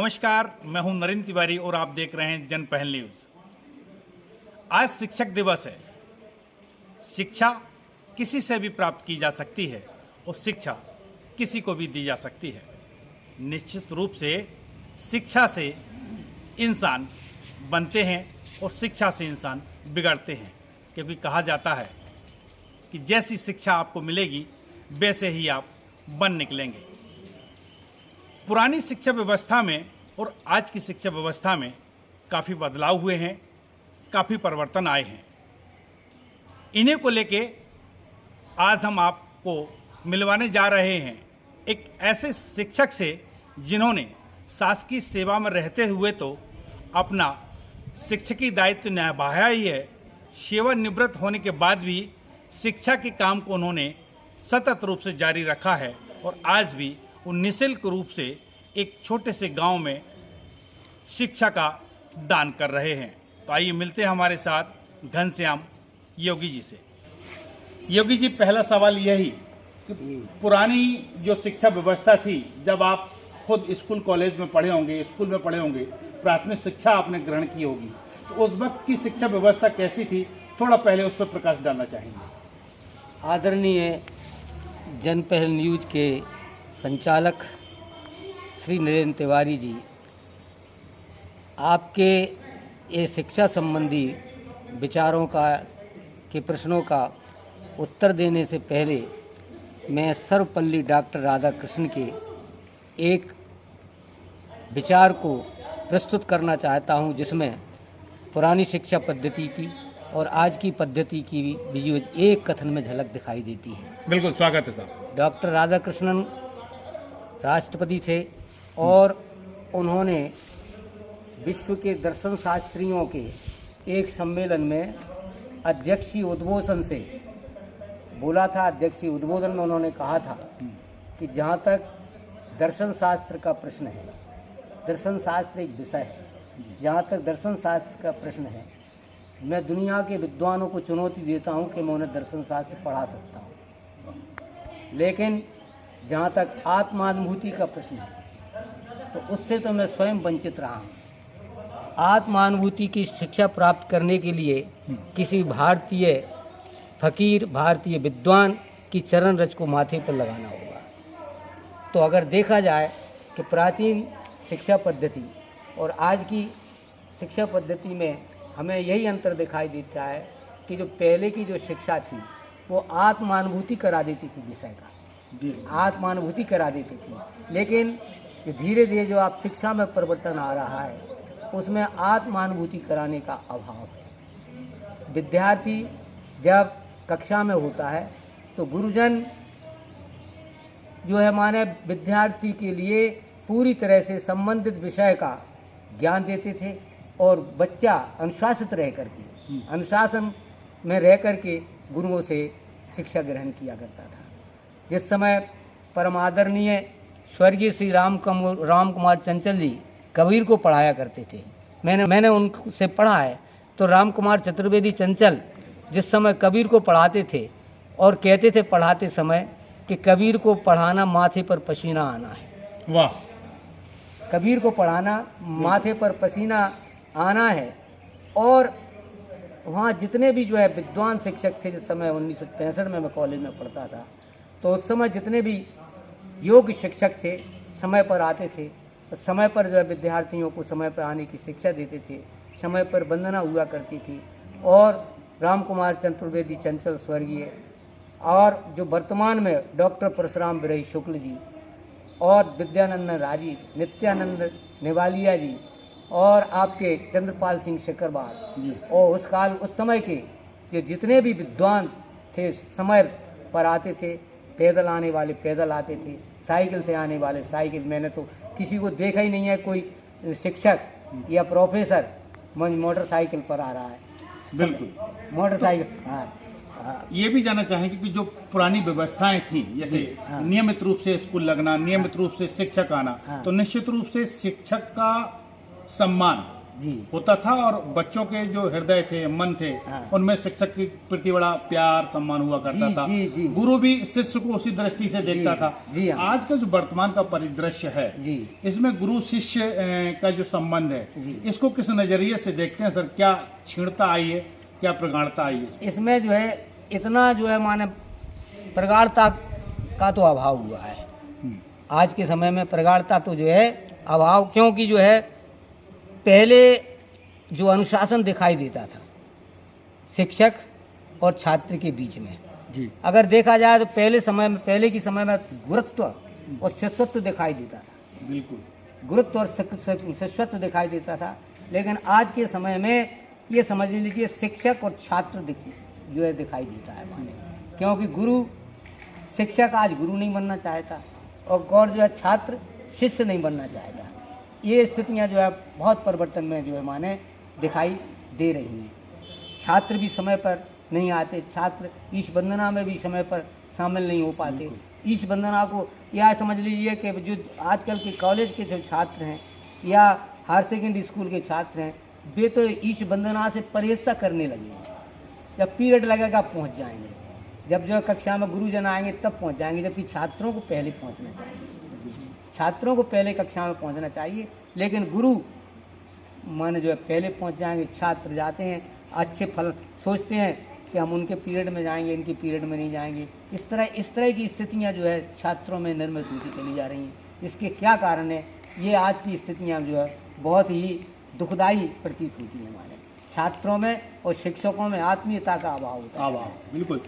नमस्कार, मैं हूं नरेंद्र तिवारी और आप देख रहे हैं जन पहल न्यूज़। आज शिक्षक दिवस है। शिक्षा किसी से भी प्राप्त की जा सकती है और शिक्षा किसी को भी दी जा सकती है। निश्चित रूप से शिक्षा से इंसान बनते हैं और शिक्षा से इंसान बिगड़ते हैं, क्योंकि कहा जाता है कि जैसी शिक्षा आपको मिलेगी वैसे ही आप बन निकलेंगे। पुरानी शिक्षा व्यवस्था में और आज की शिक्षा व्यवस्था में काफ़ी बदलाव हुए हैं, काफ़ी परिवर्तन आए हैं। इन्हीं को लेके आज हम आपको मिलवाने जा रहे हैं एक ऐसे शिक्षक से जिन्होंने शासकीय सेवा में रहते हुए तो अपना शिक्षकी दायित्व निभाया ही है, सेवानिवृत्त होने के बाद भी शिक्षा के काम को उन्होंने सतत रूप से जारी रखा है और आज भी वो निःशुल्क रूप से एक छोटे से गांव में शिक्षा का दान कर रहे हैं। तो आइए मिलते हैं हमारे साथ घनश्याम योगी जी से। योगी जी, पहला सवाल यही कि पुरानी जो शिक्षा व्यवस्था थी, जब आप खुद स्कूल कॉलेज में पढ़े होंगे, स्कूल में पढ़े होंगे, प्राथमिक शिक्षा आपने ग्रहण की होगी, तो उस वक्त की शिक्षा व्यवस्था कैसी थी? थोड़ा पहले उस पर प्रकाश डालना चाहेंगे। आदरणीय जन पहल न्यूज़ के संचालक श्री नरेंद्र तिवारी जी, आपके ये शिक्षा संबंधी विचारों के प्रश्नों का उत्तर देने से पहले मैं सर्वपल्ली डॉक्टर राधाकृष्णन के एक विचार को प्रस्तुत करना चाहता हूं, जिसमें पुरानी शिक्षा पद्धति की और आज की पद्धति की भी एक कथन में झलक दिखाई देती है। बिल्कुल, स्वागत है साहब। डॉक्टर राधाकृष्णन राष्ट्रपति थे और उन्होंने विश्व के दर्शन शास्त्रियों के एक सम्मेलन में अध्यक्षीय उद्बोधन से बोला था। अध्यक्षीय उद्बोधन में उन्होंने कहा था कि जहाँ तक दर्शन शास्त्र का प्रश्न है, दर्शन शास्त्र एक विषय है, जहाँ तक दर्शन शास्त्र का प्रश्न है, मैं दुनिया के विद्वानों को चुनौती देता हूँ कि मैं उन्हें दर्शन शास्त्र पढ़ा सकता हूँ, लेकिन जहाँ तक आत्मानुभूति का प्रश्न है तो उससे तो मैं स्वयं वंचित रहा हूँ। आत्मानुभूति की शिक्षा प्राप्त करने के लिए किसी भारतीय फकीर, भारतीय विद्वान की चरण रज को माथे पर लगाना होगा। तो अगर देखा जाए कि प्राचीन शिक्षा पद्धति और आज की शिक्षा पद्धति में हमें यही अंतर दिखाई देता है कि जो पहले की जो शिक्षा थी वो आत्मानुभूति करा देती थी, विषय का आत्मानुभूति करा देती थी, लेकिन धीरे धीरे जो आप शिक्षा में परिवर्तन आ रहा है उसमें आत्मानुभूति कराने का अभाव है। विद्यार्थी जब कक्षा में होता है तो गुरुजन जो है माने विद्यार्थी के लिए पूरी तरह से संबंधित विषय का ज्ञान देते थे और बच्चा अनुशासित रह करके, अनुशासन में रह करके गुरुओं से शिक्षा ग्रहण किया करता था। जिस समय परम आदरणीय स्वर्गीय श्री राम कुमार चंचल जी कबीर को पढ़ाया करते थे, मैंने उनसे पढ़ा है, तो राम कुमार चतुर्वेदी चंचल जिस समय कबीर को पढ़ाते थे और कहते थे पढ़ाते समय कि कबीर को पढ़ाना माथे पर पसीना आना है। वाह! कबीर को पढ़ाना माथे पर पसीना आना है। और वहाँ जितने भी जो है विद्वान शिक्षक थे, जिस समय 1965 में मैं कॉलेज में पढ़ता था, तो उस समय जितने भी योग्य शिक्षक थे समय पर आते थे, तो समय पर जो है विद्यार्थियों को समय पर आने की शिक्षा देते थे, समय पर वंदना हुआ करती थी। और राम कुमार चतुर्वेदी चंचल स्वर्गीय और जो वर्तमान में डॉक्टर परशुराम बिरही शुक्ल जी और विद्यानंद राजी, नित्यानंद नेवालिया जी और आपके चंद्रपाल सिंह शेखरवाल और उस समय के जो जितने भी विद्वान थे समय पर आते थे। पैदल आने वाले पैदल आते थे, साइकिल से आने वाले साइकिल। मैंने तो किसी को देखा ही नहीं है कोई शिक्षक या प्रोफेसर मोटरसाइकिल पर आ रहा है। बिल्कुल, मोटरसाइकिल। हाँ, ये भी जानना चाहेंगे कि जो पुरानी व्यवस्थाएं थी, जैसे नियमित रूप से स्कूल लगना, नियमित रूप से शिक्षक आना, तो निश्चित रूप से शिक्षक का सम्मान जी होता था और बच्चों के जो हृदय थे, मन थे, हाँ। उनमें शिक्षक के प्रति बड़ा प्यार सम्मान हुआ करता जी, था। जी, जी। गुरु भी शिष्य को उसी दृष्टि से देखता जी, था। जी, हाँ। आज का जो वर्तमान का परिदृश्य है, जी इसमें गुरु शिष्य का जो संबंध है, जी। इसको किस नजरिए से देखते हैं सर? क्या क्षीणता आई है, क्या प्रगाढ़ता आई है? इसमें जो है इतना जो है माने प्रगाढ़ता का तो अभाव हुआ है। हम्म, आज के समय में प्रगाढ़ता तो जो है अभाव, क्योंकि जो है पहले जो अनुशासन दिखाई देता था शिक्षक और छात्र के बीच में, जी अगर देखा जाए तो पहले के समय में गुरुत्व और शिष्यत्व दिखाई देता था। बिल्कुल। गुरुत्व और शिष्यत्व दिखाई देता था। लेकिन आज के समय में ये समझ लीजिए शिक्षक और छात्र जो है दिखाई देता है माने, क्योंकि गुरु शिक्षक आज गुरु नहीं बनना चाहता और जो है छात्र शिष्य नहीं बनना चाहता। ये स्थितियां जो है बहुत परिवर्तन में जो है माने दिखाई दे रही हैं। छात्र भी समय पर नहीं आते, छात्र ईश वंदना में भी समय पर शामिल नहीं हो पाते। ईश वंदना को यह समझ लीजिए कि जो आजकल के कॉलेज के जो छात्र हैं या हायर सेकेंडरी स्कूल के छात्र हैं, वे तो ईश वंदना से परहेज सा करने लगे हैं। जब पीरियड लगेगा पहुंच जाएंगे, जब जो कक्षा में गुरुजन आएंगे तब पहुंच जाएंगे, जबकि छात्रों को पहले पहुंचना चाहिए। छात्रों को पहले कक्षा में पहुंचना चाहिए, लेकिन गुरु माने जो है पहले पहुंच जाएंगे, छात्र जाते हैं अच्छे फल सोचते हैं कि हम उनके पीरियड में जाएंगे, इनके पीरियड में नहीं जाएंगे। इस तरह की स्थितियां जो है छात्रों में निर्मित होती चली जा रही हैं। इसके क्या कारण है? ये आज की स्थितियां जो है बहुत ही दुखदायी प्रतीत होती हैं। हमारे छात्रों में और शिक्षकों में आत्मीयता का अभाव होता है। बिल्कुल।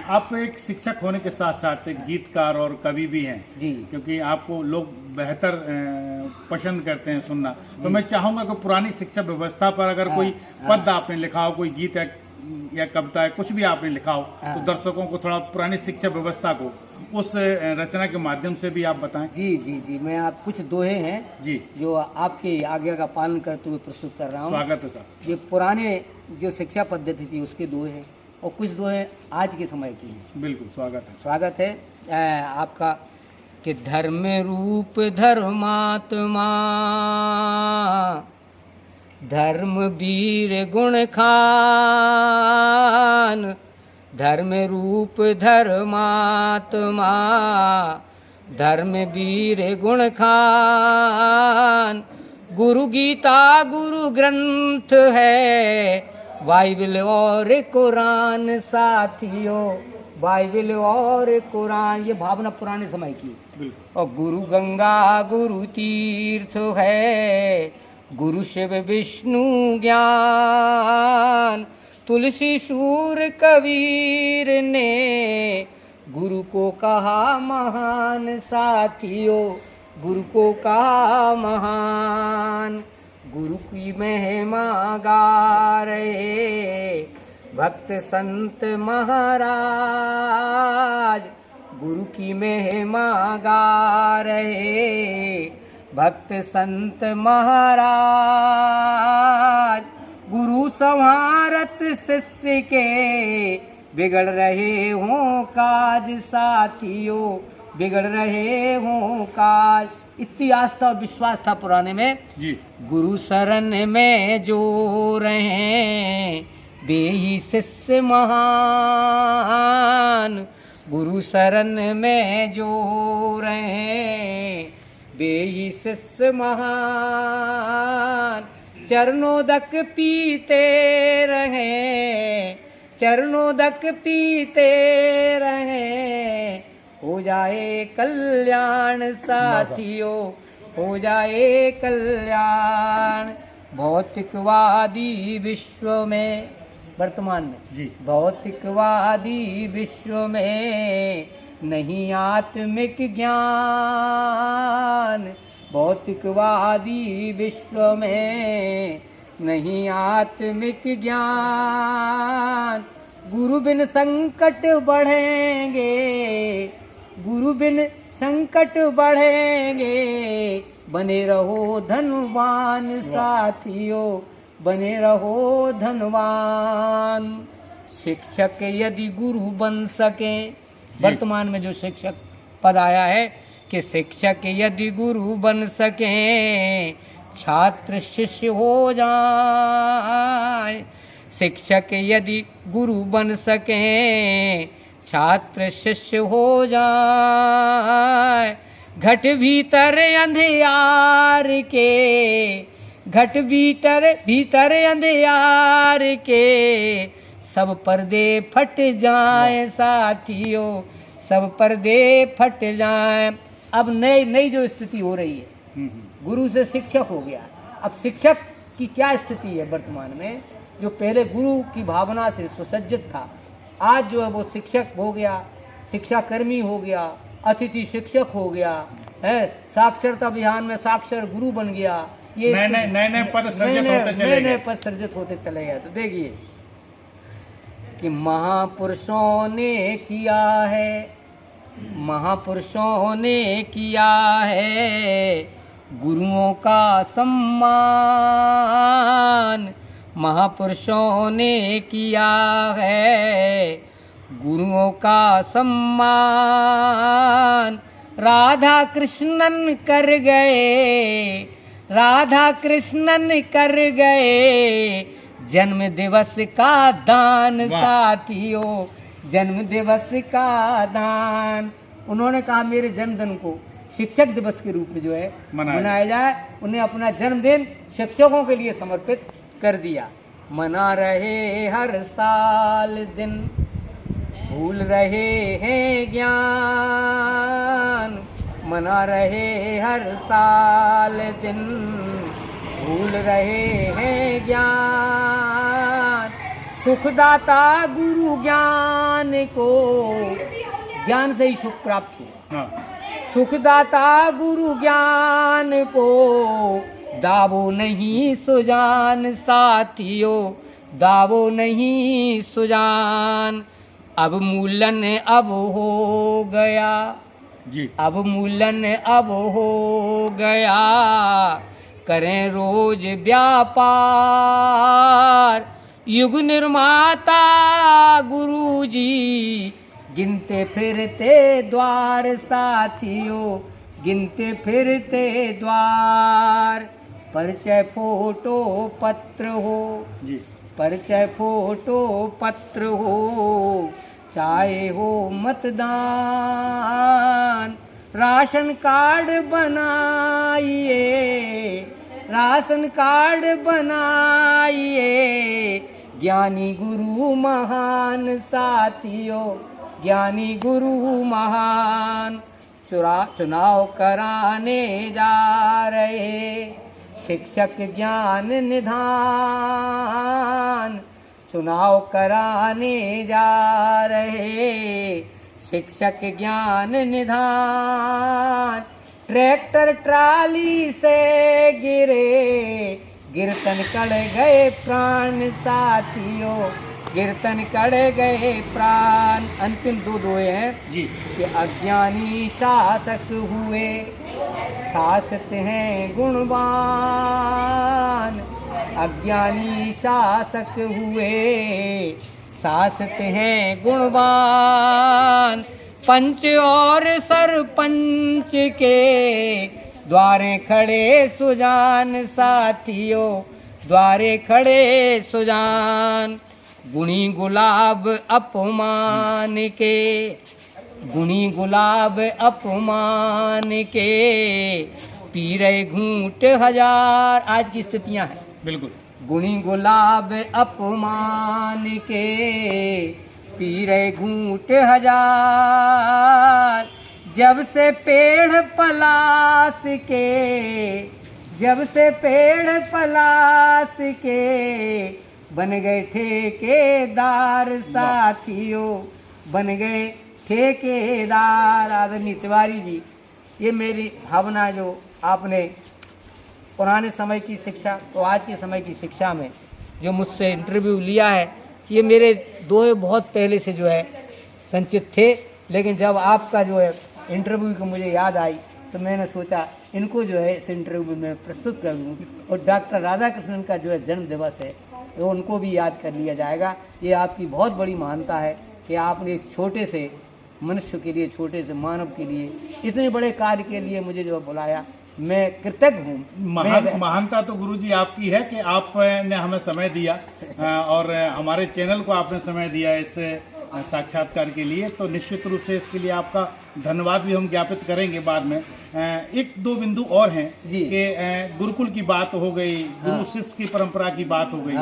आप एक शिक्षक होने के साथ साथ एक गीतकार और कवि भी हैं जी, क्योंकि आपको लोग बेहतर पसंद करते हैं सुनना। तो मैं चाहूँगा कि पुरानी शिक्षा व्यवस्था पर अगर कोई पद आपने लिखा हो, कोई गीत है या कविता है, कुछ भी आपने लिखा हो, तो दर्शकों को थोड़ा पुरानी शिक्षा व्यवस्था को उस रचना के माध्यम से भी आप बताएं। जी जी जी, मैं आप कुछ दोहे हैं जी, जो आपके आज्ञा का पालन करते हुए प्रस्तुत कर रहा हूँ। स्वागत है सर। ये पुराने जो शिक्षा पद्धति थी उसके दोहे हैं और कुछ दोहे आज के समय की हैं। बिल्कुल, स्वागत है। स्वागत है आपका। कि धर्म रूप धर्मात्मा, धर्म वीर गुण खान, धर्म रूप धर्मात्मा, धर्म वीर गुण खान। गुरु गीता गुरु ग्रंथ है, बाइबल और कुरान साथियों, बाइबल और कुरान। ये भावना पुराने समय की। और गुरु गंगा गुरु तीर्थ है, गुरु शिव विष्णु ज्ञान। तुलसी सूर कबीर ने गुरु को कहा महान साथियों, गुरु को कहा महान। गुरु की महिमा गा रहे भक्त संत महाराज, गुरु की महिमा गा रहे भक्त संत महाराज। गुरु संहारत शिष्य के बिगड़ रहे हों काज साथियों, बिगड़ रहे हों काज। इतनी आस्था और विश्वास था पुराने में जी। गुरु शरण में जो रहे वे ही शिष्य महान, गुरु शरण में जो रहे वे ही शिष्य महान। चरणोदक पीते रहे, चरणोदक पीते रहे, हो जाए कल्याण साथियों, हो जाए कल्याण। भौतिकवादी विश्व में, वर्तमान में जी, भौतिकवादी विश्व में नहीं आत्मिक ज्ञान, भौतिकवादी विश्व में नहीं आत्मिक ज्ञान। गुरु बिन संकट बढ़ेंगे, गुरु बिन संकट बढ़ेंगे, बने रहो धनवान साथियों, बने रहो धनवान। शिक्षक यदि गुरु बन सके, वर्तमान में जो शिक्षक पद आया है कि शिक्षक यदि गुरु बन सके, छात्र शिष्य हो जाए। शिक्षक यदि गुरु बन सकें, छात्र शिष्य हो जाए। घट भीतर अंधियार के, घट भीतर अंधियार के, सब पर्दे फट जाएं साथियों, सब पर्दे फट जाएं। अब नई जो स्थिति हो रही है, गुरु से शिक्षक हो गया। अब शिक्षक की क्या स्थिति है वर्तमान में? जो पहले गुरु की भावना से सुसज्जित था, आज जो है वो शिक्षक हो गया, शिक्षाकर्मी हो गया, अतिथि शिक्षक हो गया है, साक्षरता अभियान में साक्षर गुरु बन गया। ये नए पद सृजित होते चले गए। नए पद सृजित होते चले गए। तो देखिए कि महापुरुषों ने किया है, महापुरुषों ने किया है गुरुओं का सम्मान। महापुरुषों ने किया है गुरुओं का सम्मान। राधा कृष्णन कर गए, राधा कृष्णन कर गए जन्म दिवस का दान साथियों, जन्म दिवस का दान। उन्होंने कहा मेरे जन्मदिन को शिक्षक दिवस के रूप में जो है मनाया जाए। उन्हें अपना जन्मदिन शिक्षकों के लिए समर्पित कर दिया। मना रहे हर साल दिन, भूल रहे हैं ज्ञान। मना रहे हर साल दिन, भूल रहे हैं ज्ञान। सुखदाता गुरु ज्ञान को, ज्ञान से ही सुख प्राप्त हो। सुखदाता गुरु ज्ञान को, दावो नहीं सुजान साथियों, दावो नहीं सुजान। अब मूलन अब हो गया जी, अब मूलन अब हो गया। करें रोज व्यापार, युग निर्माता गुरु जी गिनते फिरते द्वार साथियों, गिनते फिरते द्वार। परिचय फोटो पत्र हो जी, परिचय फोटो पत्र हो, चाहे हो मतदान। राशन कार्ड बनाइए, राशन कार्ड बनाइए, ज्ञानी गुरु महान साथियों, ज्ञानी गुरु महान। चुनाव कराने जा रहे शिक्षक ज्ञान निधान। चुनाव कराने जा रहे शिक्षक ज्ञान निधान। ट्रैक्टर ट्राली से गिरे, कीर्तन कर गए प्राण साथियों, कीर्तन कर गए प्राण। अंतिम दो हैं जी कि अज्ञानी शासक हुए, शासक हैं गुणवान। अज्ञानी शासक हुए, शासक हैं गुणवान। पंच और सरपंच के द्वारे खड़े सुजान साथियों, द्वारे खड़े सुजान। गुणी गुलाब अपमान के, गुणी गुलाब अपमान के, पी रहे घूंट हजार। आज की स्थितियां हैं बिल्कुल। गुणी गुलाब अपमान के, पी रहे घूंट हजार। जब से पेड़ पलास के, जब से पेड़ पलास के, बन गए ठेकेदार साथियों, बन गए ठेकेदार। आदरणीय तिवारी जी, ये मेरी भावना जो आपने पुराने समय की शिक्षा तो आज के समय की शिक्षा में जो मुझसे इंटरव्यू लिया है, ये मेरे दोहे बहुत पहले से जो है संचित थे, लेकिन जब आपका जो है इंटरव्यू को मुझे याद आई तो मैंने सोचा इनको जो है इस इंटरव्यू में प्रस्तुत कर दूँ। और डॉक्टर राधाकृष्णन का जो है जन्म दिवस है तो उनको भी याद कर लिया जाएगा। ये आपकी बहुत बड़ी महानता है कि आपने एक छोटे से मनुष्य के लिए, छोटे से मानव के लिए, इतने बड़े कार्य के लिए मुझे जो बुलाया। मैं कृतज्ञ हूँ। महानता तो गुरुजी आपकी है कि आपने हमें समय दिया और हमारे चैनल को आपने समय दिया इस साक्षात्कार के लिए, तो निश्चित रूप से इसके लिए आपका धन्यवाद भी हम ज्ञापित करेंगे बाद में। एक दो बिंदु और हैं कि गुरुकुल की बात हो गई, गुरु शिष्य की परंपरा की बात हो गई।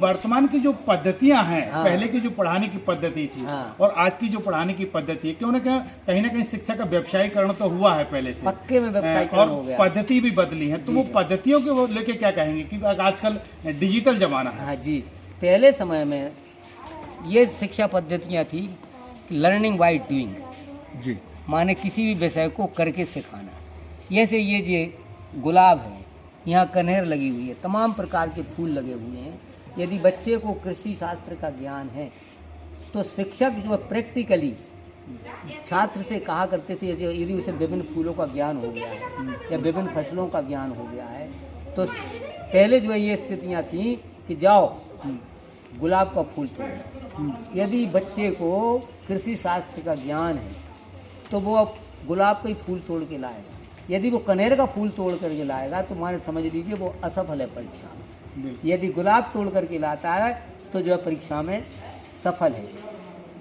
वर्तमान की जो पद्धतियां हैं, पहले की जो पढ़ाने की पद्धति थी और आज की जो पढ़ाने की पद्धति है, क्यों ना कहीं शिक्षा का व्यवसायीकरण तो हुआ है पहले से, पक्के में व्यवसायीकरण हो गया, पद्धति भी बदली है। तो वो पद्धतियों को लेके क्या कहेंगे कि आजकल डिजिटल जमाना है। हाँ जी, पहले समय में ये शिक्षा पद्धतियाँ थी लर्निंग बाय डूइंग जी, माने किसी भी विषय को करके सिखाना। जैसे ये गुलाब है, यहाँ कनेर लगी हुई है, तमाम प्रकार के फूल लगे हुए हैं। यदि बच्चे को कृषि शास्त्र का ज्ञान है तो शिक्षक जो प्रैक्टिकली छात्र से कहा करते थे, यदि उसे विभिन्न फूलों का ज्ञान हो गया है या विभिन्न फसलों का ज्ञान हो गया है, तो पहले जो है ये स्थितियाँ थीं कि जाओ गुलाब का फूल तोड़ो। यदि बच्चे को कृषि शास्त्र का ज्ञान है तो वो अब गुलाब का ही फूल तोड़ के लाएगा। यदि वो कनेर का फूल तोड़ करके लाएगा तो माने समझ लीजिए वो असफल है परीक्षा में। यदि गुलाब तोड़ करके लाता है तो जो है परीक्षा में सफल है।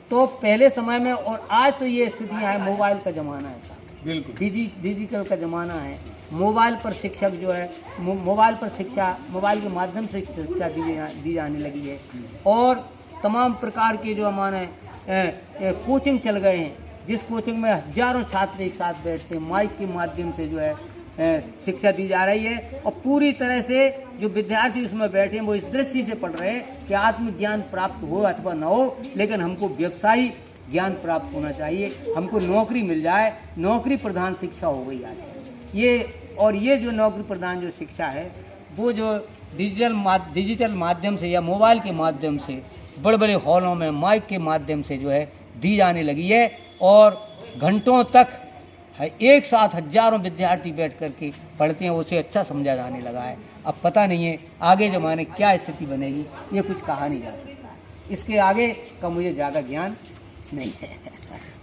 तो पहले समय में और आज तो ये स्थितियाँ है, मोबाइल का ज़माना है, बिल्कुल डिजिटल का ज़माना है। मोबाइल पर शिक्षक जो है मोबाइल पर शिक्षा, मोबाइल के माध्यम से शिक्षा दी जाने लगी है। और तमाम प्रकार के जो हमारे कोचिंग चल गए हैं, जिस कोचिंग में हजारों छात्र एक साथ बैठते हैं, माइक के माध्यम से जो है शिक्षा दी जा रही है। और पूरी तरह से जो विद्यार्थी उसमें बैठे हैं वो इस दृष्टि से पढ़ रहे हैं कि आत्मज्ञान प्राप्त हो अथवा न हो, लेकिन हमको व्यवसायी ज्ञान प्राप्त होना चाहिए, हमको नौकरी मिल जाए। नौकरी प्रधान शिक्षा हो गई आज ये जो नौकरी प्रधान जो शिक्षा है वो जो डिजिटल माध्यम से या मोबाइल के माध्यम से बड़े बड़े हॉलों में माइक के माध्यम से जो है दी जाने लगी है। और घंटों तक एक साथ हजारों विद्यार्थी बैठ करके पढ़ते हैं, उसे अच्छा समझा जाने लगा है। अब पता नहीं है आगे ज़माने क्या स्थिति बनेगी, ये कुछ कहा नहीं जा सकता। इसके आगे का मुझे ज़्यादा ज्ञान नहीं है।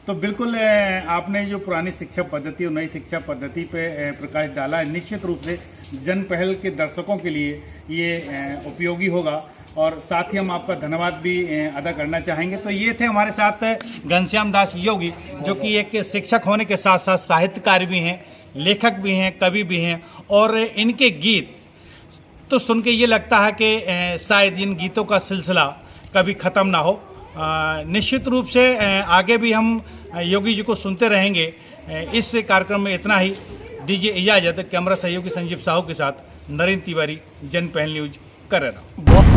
तो बिल्कुल आपने जो पुरानी शिक्षा पद्धति और नई शिक्षा पद्धति पे प्रकाश डाला है, निश्चित रूप से जन पहल के दर्शकों के लिए ये उपयोगी होगा। और साथ ही हम आपका धन्यवाद भी अदा करना चाहेंगे। तो ये थे हमारे साथ घनश्याम दास योगी, जो कि एक शिक्षक होने के साथ साथ साहित्यकार भी हैं, लेखक भी हैं, कवि भी हैं। और इनके गीत तो सुन के ये लगता है कि शायद इन गीतों का सिलसिला कभी ख़त्म ना हो। निश्चित रूप से आगे भी हम योगी जी को सुनते रहेंगे। इस कार्यक्रम में इतना ही। दीजिए इजाज़त। कैमरा सहयोगी संजीव साहू के साथ नरेंद्र तिवारी, जन पहल न्यूज, कर रहा हूँ।